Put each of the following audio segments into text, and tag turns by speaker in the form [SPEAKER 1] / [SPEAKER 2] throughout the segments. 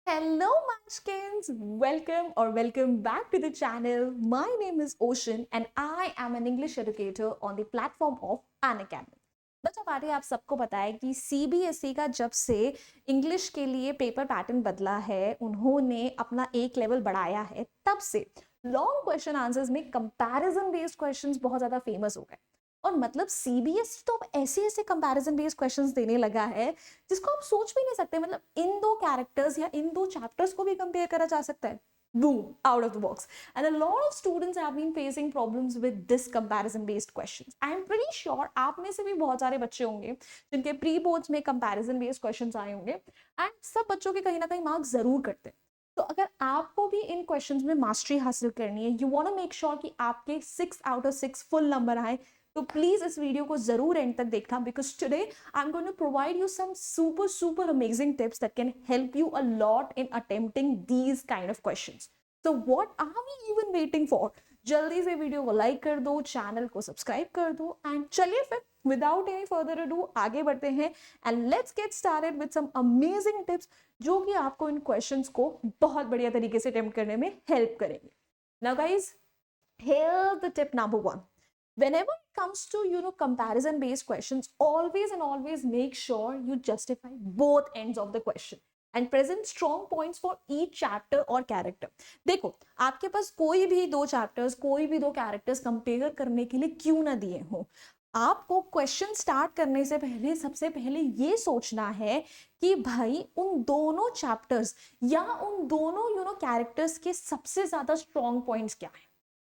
[SPEAKER 1] Hello, Munchkins! Welcome back to the channel. My name is Ocean and I am an English educator on the platform of Unacademy. बच्चों बारे आप सबको पता है कि CBSE का जब से इंग्लिश के लिए पेपर पैटर्न बदला है, उन्होंने अपना एक लेवल बढ़ाया है, तब से लॉन्ग क्वेश्चन आंसर्स में कंपैरिजन बेस्ड क्वेश्चंस बहुत ज्यादा फेमस हो गए। और मतलब सीबीएसई तो अब ऐसे ऐसे कंपैरिजन बेस्ड क्वेश्चंस देने लगा है जिसको आप सोच भी नहीं सकते। मतलब इन दो कैरेक्टर्स या इन दो चैप्टर्स को भी कंपेयर करा जा सकता है। Boom, out of the box. And a lot of students have been facing problems with this comparison based questions. I am pretty sure आप में से भी बहुत सारे बच्चे होंगे जिनके प्री बोर्ड्स में comparison based questions आए होंगे एंड सब बच्चों के कहीं ना कहीं मार्क्स जरूर करते हैं। तो अगर आपको भी इन क्वेश्चंस में मास्टरी हासिल करनी है, you want to make sure कि आपके 6 आउट ऑफ 6 फुल नंबर आए, तो प्लीज इस वीडियो को जरूर एंड तक देखना, because today I am going to provide you some super amazing tips that can help you a lot in attempting these kind of questions. So what are we even waiting for? जल्दी से video को like कर दो, channel को subscribe कर दो and चलिए फिर विदाउट एनी फर्दर अडू आगे बढ़ते हैं and let's get started with some amazing tips जो कि आपको इन क्वेश्चंस को बहुत बढ़िया तरीके से अटेम्प्ट करने में हेल्प करेंगे। Now guys, here's the tip number one. Whenever it comes to comparison based questions, always make sure you justify both ends of the question and present strong points for each chapter or character. देखो, आपके पास कोई भी दो chapters, कोई भी दो characters compare करने के लिए क्यों ना दिए हो, आपको क्वेश्चन स्टार्ट करने से पहले सबसे पहले ये सोचना है कि भाई उन दोनों चैप्टर्स या उन दोनों कैरेक्टर्स के सबसे ज्यादा स्ट्रॉन्ग पॉइंट्स क्या है।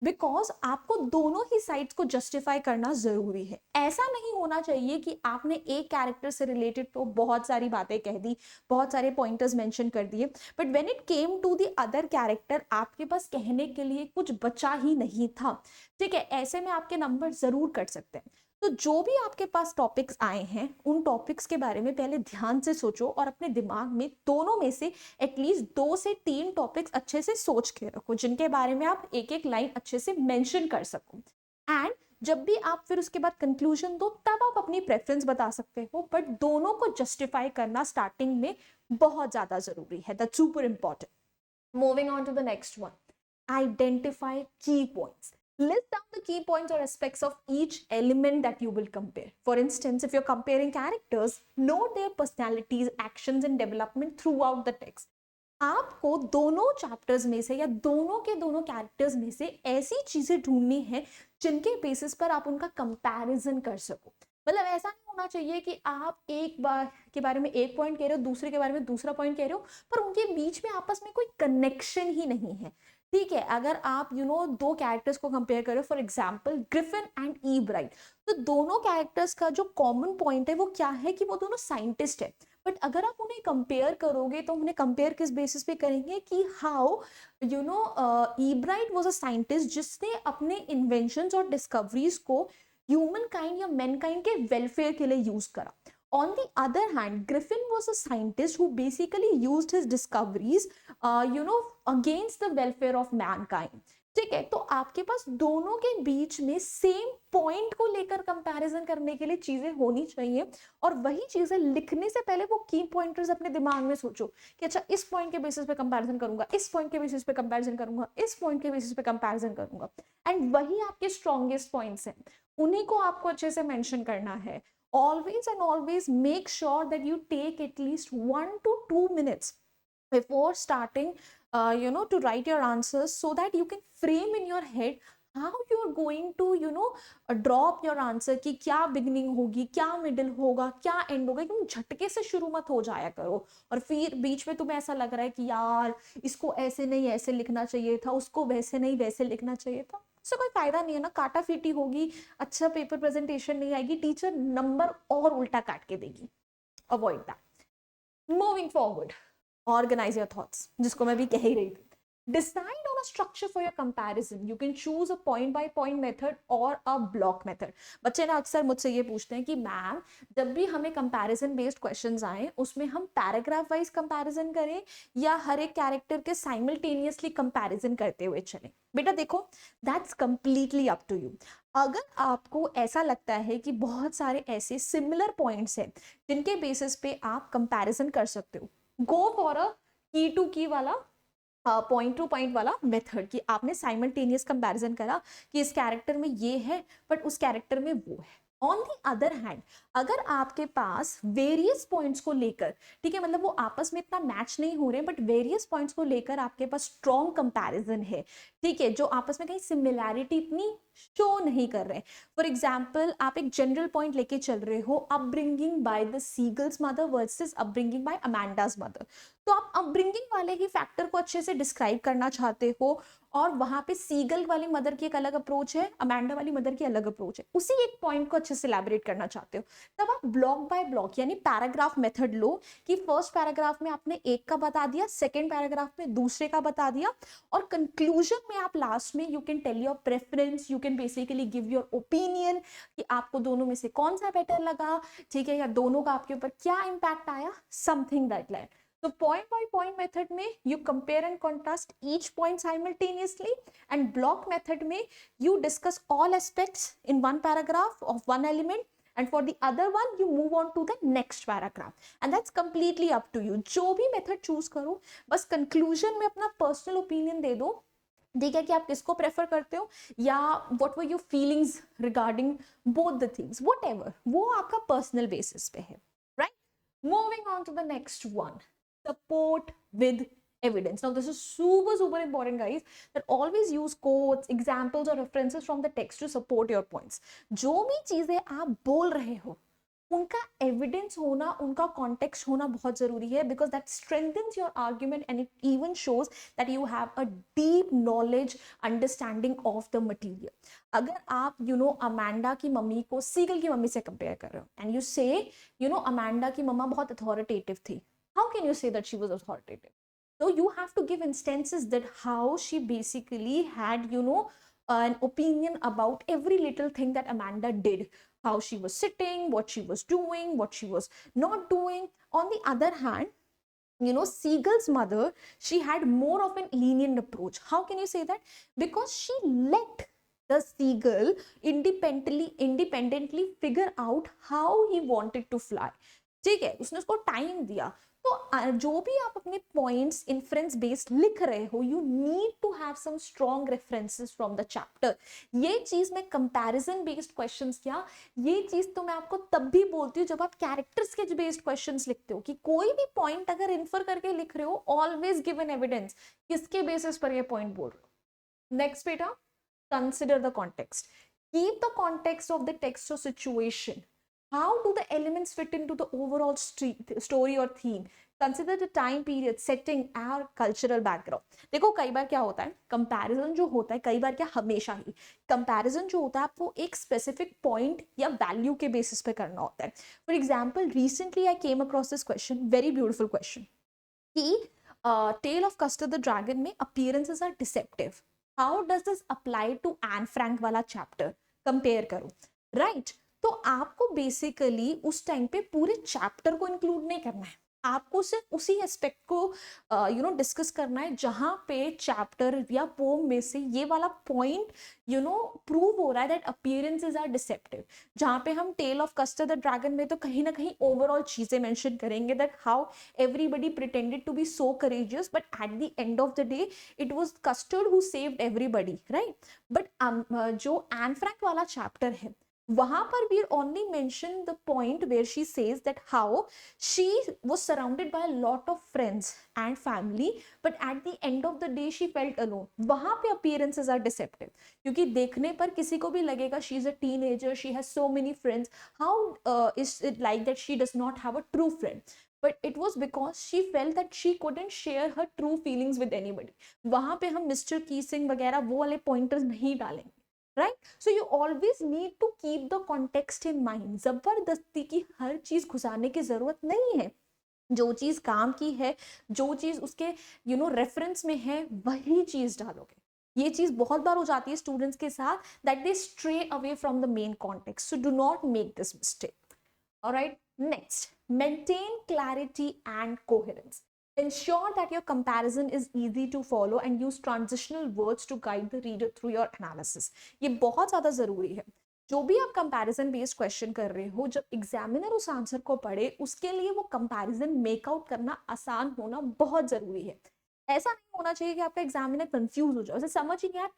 [SPEAKER 1] बिकॉज आपको दोनों ही साइड्स को जस्टिफाई करना जरूरी है। ऐसा नहीं होना चाहिए कि आपने एक कैरेक्टर से रिलेटेड तो बहुत सारी बातें कह दी, बहुत सारे पॉइंटर्स मेंशन कर दिए, but when it came to the other character आपके पास कहने के लिए कुछ बचा ही नहीं था। ठीक है, ऐसे में आपके नंबर जरूर कट सकते हैं। तो जो भी आपके पास टॉपिक्स आए हैं, उन टॉपिक्स के बारे में पहले ध्यान से सोचो और अपने दिमाग में दोनों में से एटलीस्ट 2 से 3 टॉपिक्स अच्छे से सोच के रखो जिनके बारे में आप एक एक लाइन अच्छे से मेंशन कर सको। एंड जब भी आप फिर उसके बाद कंक्लूजन दो तब आप अपनी प्रेफरेंस बता सकते हो, बट दोनों को जस्टिफाई करना स्टार्टिंग में बहुत ज्यादा जरूरी है। That's super important. Moving on to the next one, identify key points. List down the key points or aspects of each element that you will compare. For instance, if you're comparing characters, note their personalities, actions and development throughout the text. आपको दोनों chapters में से या दोनों के दोनों characters में से ऐसी चीजें ढूंढनी है जिनके बेसिस पर आप उनका कंपैरिजन कर सको। मतलब ऐसा नहीं होना चाहिए कि आप एक बार के बारे में एक पॉइंट कह रहे हो, दूसरे के बारे में दूसरा पॉइंट कह रहे हो, पर उनके बीच में आपस में कोई कनेक्शन ही नहीं है। ठीक है, अगर आप दो कैरेक्टर्स को कंपेयर करो, for example Griffin and E bright, तो दोनों कैरेक्टर्स का जो कॉमन पॉइंट है वो क्या है कि वो दोनों साइंटिस्ट है। बट अगर आप उन्हें कंपेयर करोगे तो उन्हें कंपेयर किस बेसिस पे करेंगे कि how E bright was a scientist जिसने अपने इन्वेंशंस और डिस्कवरीज को ह्यूमन काइंड या मैन काइंड के वेलफेयर के लिए यूज करा। On the other hand, Griffin was a scientist who basically used his discoveries, against the welfare of mankind. ठीक है, तो आपके पास दोनों के बीच में सेम पॉइंट को लेकर कंपैरिजन करने के लिए चीजें होनी चाहिए। और वही चीजें लिखने से पहले वो की पॉइंटर्स अपने दिमाग में सोचो कि अच्छा इस पॉइंट के बेसिस पे कंपैरिजन करूंगा, इस पॉइंट के बेसिस पे कंपैरिजन करूंगा, इस पॉइंट के बेसिस पे कंपैरिजन करूंगा। एंड वही आपके स्ट्रॉन्गेस्ट पॉइंट्स हैं, उन्हीं को आपको अच्छे से मेंशन करना है। Always make sure that you take at least 1 to 2 minutes before starting to write your answers, so that you can frame in your head how you are going to drop your answer कि क्या beginning होगी, क्या middle होगा, क्या and होगा। एकदम झटके से शुरू मत हो जाया करो और फिर बीच में तुम्हें ऐसा लग रहा है कि यार इसको ऐसे नहीं ऐसे लिखना चाहिए था, उसको वैसे नहीं वैसे लिखना चाहिए था। उससे कोई फायदा नहीं है ना, काटा फीटी होगी, अच्छा पेपर प्रेजेंटेशन नहीं आएगी, टीचर नंबर और उल्टा काट के देगी। Avoid that. Moving forward, organise your thoughts, जिसको मैं भी कह ही रही थी। Decide on a structure for your comparison. You can choose a point by point method or a block method. बच्चे ना अक्सर मुझसे ये पूछते हैं कि मैम जब भी हमें comparison based questions आए उसमें हम पैराग्राफ वाइज comparison करें या हर एक कैरेक्टर के simultaneously comparison करते हुए चलें। बेटा देखो, that's completely up to you. अगर आपको ऐसा लगता है कि बहुत सारे ऐसे सिमिलर पॉइंट्स हैं जिनके बेसिस पे आप कंपैरिजन कर सकते हो, गो फॉर अ की टू की वाला पॉइंट टू पॉइंट वाला मेथड कि आपने साइमल्टेनियस कंपैरिजन करा कि इस कैरेक्टर में ये है बट उस कैरेक्टर में वो है। ऑन दी अदर हैंड अगर आपके पास वेरियस पॉइंट्स को लेकर, ठीक है, मतलब वो आपस में इतना मैच नहीं हो रहे बट वेरियस पॉइंट्स को लेकर आपके पास स्ट्रॉन्ग कंपैरिजन है, ठीक है, जो आपस में कहीं सिमिलैरिटी इतनी शो नहीं कर रहे। फॉर एग्जाम्पल आप एक जनरल पॉइंट लेके चल रहे हो, upbringing by the seagulls mother versus upbringing by Amanda's mother, तो आप अपब्रिंगिंग वाले ही फैक्टर को अच्छे से डिस्क्राइब करना चाहते हो और वहां पे सीगल वाली मदर की एक अलग अप्रोच है, अमांडा वाली मदर की अलग अप्रोच है, उसी एक पॉइंट को अच्छे से इलैबोरेट करना चाहते हो, तब आप ब्लॉक बाय ब्लॉक यानी पैराग्राफ मेथड लो कि फर्स्ट पैराग्राफ में आपने एक का बता दिया, सेकेंड पैराग्राफ में दूसरे का बता दिया, और कंक्लूजन में आप लास्ट में you can tell your preference, you can basically give your opinion कि आपको दोनों में से कौन सा बेटर लगा, ठीक है, या दोनों का आपके ऊपर क्या इंपैक्ट आया, something that like. So point by point method में you compare and contrast each point simultaneously, and block method में you discuss all aspects in one paragraph of one element, and for the other one you move on to the next paragraph, and that's completely up to you। जो भी method choose करो बस conclusion में अपना personal opinion दे दो, ठीक है, कि आप किसको प्रेफर करते हो या what were your feelings regarding both the things, whatever, वो आपका पर्सनल बेसिस पे है, right? Moving on to the next one, support with evidence। Now this is super important guys, that always use quotes, examples or references from the text to support your points। जो भी चीजें आप बोल रहे हो उनका एविडेंस होना, उनका कॉन्टेक्स्ट होना बहुत जरूरी है, because that strengthens your argument and it even shows that you have a deep knowledge understanding of the material. अगर आप अमांडा की मम्मी को सीगल की मम्मी से कंपेयर कर रहे हो एंड यू से अमांडा की मम्मा बहुत अथॉरिटेटिव थी, how can you say that she was authoritative? So you have to give instances that how she basically had an opinion about every little thing that Amanda did, how she was sitting, what she was doing, what she was not doing। On the other hand, Seagal's mother, she had more of an lenient approach। How can you say that? Because she let the seagull independently figure out how he wanted to fly, ठीक है, उसने उसको time दिया। तो जो भी आप अपने पॉइंट्स इन्फ्रेंस बेस्ड लिख रहे हो, you need to have some strong references from the chapter. ये चीज मैं कंपैरिजन बेस्ड क्वेश्चंस किया, ये चीज तो मैं आपको तब भी बोलती हूँ जब आप कैरेक्टर स्केच बेस्ड क्वेश्चंस लिखते हो, कि कोई भी पॉइंट अगर इन्फर करके लिख रहे हो, ऑलवेज गिव एन एविडेंस किसके बेसिस पर ये पॉइंट बोल रहे हो। नेक्स्ट बेटा, consider the context, keep the context of the text और situation. How do the elements fit into the overall story or theme? Consider the time period, setting और cultural background। देखो कई बार क्या होता है, कंपैरिजन जो होता है, कई बार क्या, हमेशा ही कंपैरिजन जो होता है आपको एक स्पेसिफिक पॉइंट या वैल्यू के बेसिस पे करना होता है। For example, recently I came across this question, very beautiful question, कि tale of Custard the dragon में appearances are deceptive, how does this apply to Anne Frank वाला चैप्टर, कंपेयर करो, राइट? तो आपको बेसिकली उस टाइम पे पूरे chapter को इंक्लूड नहीं करना है, आपको सिर्फ उसी एस्पेक्ट को डिस्कस करना है जहां पे चैप्टर या पोम में से ये वाला पॉइंट प्रूव हो रहा है दैट अपीयरेंसेस आर डिसेप्टिव। जहां पे हम tale of Custard the dragon में तो कहीं ना कहीं ओवरऑल चीजें मेंशन करेंगे, that how everybody pretended to be so courageous but at the end of the day it was Custard who saved everybody, right? But जो एन फ्रैंक वाला chapter है वहां पर we only mention the point where she says that how she was surrounded by a lot of friends and family but at the end of the day she felt alone। वहां पे appearances are deceptive, क्योंकि देखने पर किसी को भी लगेगा she is a teenager, she has so many friends, how is it like that she does not have a true friend? But it was because she felt that she couldn't share her true feelings with anybody। वहां पे हम mister कीसिंग वगैरह वो वाले pointers नहीं डालेंगे, right? So you always need to keep the context in mind. जबरदस्ती की हर चीज घुसाने की जरूरत नहीं है, जो चीज काम की है, जो चीज उसके रेफरेंस में है, वही चीज डालोगे। ये चीज बहुत बार हो जाती है स्टूडेंट्स के साथ, that they stray away from the main context, so do not make this mistake. Alright, next, maintain clarity and coherence. Ensure that your comparison is easy to follow and use transitional words to guide the reader through your analysis। ये बहुत ज़्यादा ज़रूरी है। जो भी आप comparison based question कर रहे हो, जब एग्जामिनर उस आंसर को पढ़े, उसके लिए वो कंपैरिजन मेकआउट करना आसान होना बहुत जरूरी है। ऐसा नहीं होना चाहिए कि आपका एग्जामिनर कंफ्यूज हो जाए, उसे समझ ही नहीं आप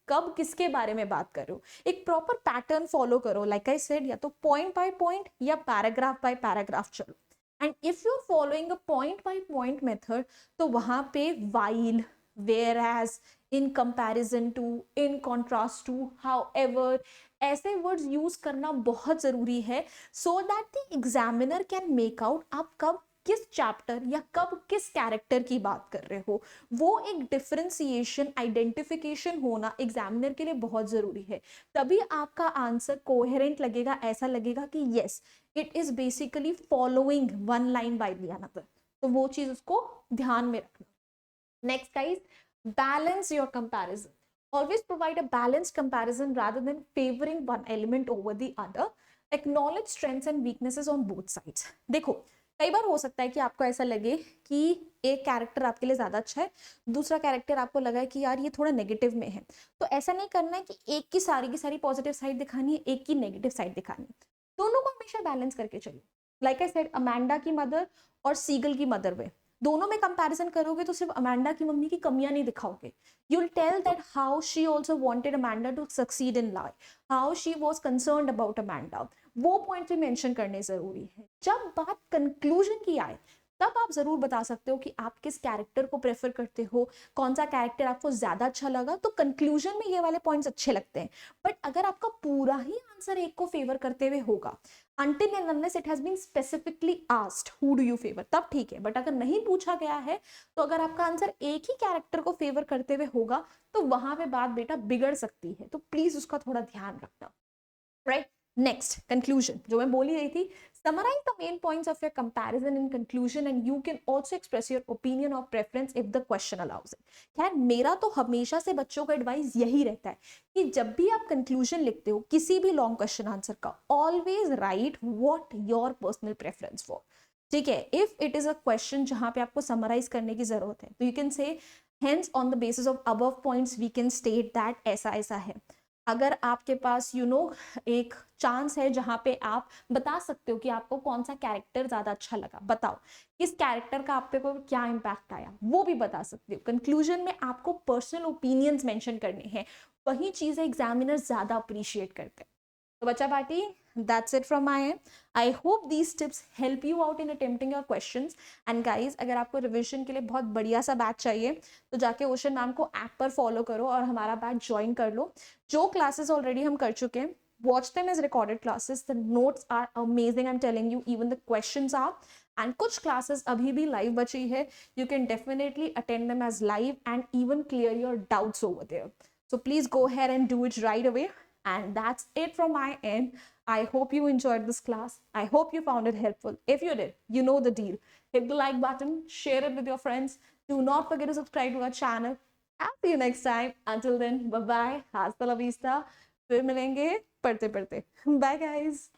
[SPEAKER 1] कब किसके बारे में बात कर रहे हो। एक प्रॉपर पैटर्न फॉलो करो, लाइक आई सेड, या तो पॉइंट बाय पॉइंट या पैराग्राफ बाय पैराग्राफ चलो। And if you are following a point by point method, तो वहां पे while, whereas, in comparison to, in contrast to, however, ऐसे words use करना बहुत जरूरी है, so that the examiner can make out आप कब किस चैप्टर या कब किस कैरेक्टर की बात कर रहे हो। वो एक डिफरेंशिएशन, आइडेंटिफिकेशन होना एग्जामिनर के लिए बहुत जरूरी है। तभी आपका आंसर कोहेरेंट लगेगा, ऐसा लगेगा कि yes, it is basically following one line by the another. तो वो चीज उसको ध्यान में रखना। Next guys, balance your comparison. Always provide a balanced comparison rather than favoring one element over the other. Acknowledge strengths and weaknesses on both sides. देखो, कई बार हो सकता है कि आपको ऐसा लगे कि एक कैरेक्टर आपके लिए ज्यादा अच्छा है, दूसरा कैरेक्टर आपको लगा है कि यार ये थोड़ा नेगेटिव में है। तो ऐसा नहीं करना है कि एक की सारी पॉजिटिव साइड दिखानी है, एक की नेगेटिव साइड दिखानी है। दोनों को हमेशा बैलेंस करके चलिए। लाइक आई सेड, अमांडा की मदर और सीगल की मदर वे, दोनों में कंपैरिजन करोगे तो सिर्फ अमांडा की मम्मी की कमियां नहीं दिखाओगे। You'll tell that how she also wanted Amanda to succeed in life, how she was concerned about Amanda. वो पॉइंट भी मेंशन करने जरूरी है। जब बात कंक्लूजन की आए, तब आप जरूर बता सकते हो कि आप किस कैरेक्टर को प्रेफर करते हो, कौन सा कैरेक्टर आपको ज्यादा अच्छा लगा, तो कंक्लूजन में ये वाले पॉइंट्स अच्छे लगते हैं। बट अगर आपका पूरा ही आंसर एक को फेवर करते हुए होगा, until and unless it has been specifically asked who do you favor, तब ठीक है। बट अगर नहीं पूछा गया है, तो अगर आपका आंसर एक ही कैरेक्टर को फेवर करते हुए होगा, तो वहां पे बात बेटा बिगड़ सकती है। तो प्लीज उसका थोड़ा ध्यान रखना, राइट। नेक्स्ट, कंक्लूजन, जो मैं बोली रही थी, summarize the main points of your comparison in conclusion and you can also express your opinion or preference if the question allows it. खैर, मेरा तो हमेशा से बच्चों का एडवाइस यही रहता है कि जब भी आप कंक्लूजन लिखते हो किसी भी लॉन्ग क्वेश्चन आंसर का, always write what your personal preference for. ठीक है, if it is a question जहां पे आपको समराइज करने की जरूरत है, तो you can say hence on the basis of above points we can state that ऐसा ऐसा है। अगर आपके पास एक चांस है जहां पे आप बता सकते हो कि आपको कौन सा कैरेक्टर ज्यादा अच्छा लगा, बताओ किस कैरेक्टर का आप पे को क्या इम्पैक्ट आया, वो भी बता सकते हो। कंक्लूजन में आपको पर्सनल ओपिनियंस मेंशन करने हैं, वही चीजें एग्जामिनर ज्यादा अप्रिशिएट करते हैं। तो बच्चा party, that's it from my end. I hope these tips help you out in attempting your questions. And guys, अगर आपको रिविजन के लिए बहुत बढ़िया सा बैच चाहिए, तो जाके ओशन मैम को ऐप पर फॉलो करो और हमारा बैच ज्वाइन कर लो। जो क्लासेस ऑलरेडी हम कर चुके हैं, watch them as recorded classes. The notes are amazing, I'm telling you, even the questions are. And कुछ क्लासेस अभी भी लाइव बची है, you can definitely attend them as live and even clear your doubts over there. So please go ahead and do it right away. And that's it from my end. I hope you enjoyed this class. I hope you found it helpful. If you did, you know the deal. Hit the like button, share it with your friends. Do not forget to subscribe to our channel. I'll see you next time. Until then, bye bye. Hasta la vista. फिर मिलेंगे पढ़ते पढ़ते। Bye guys.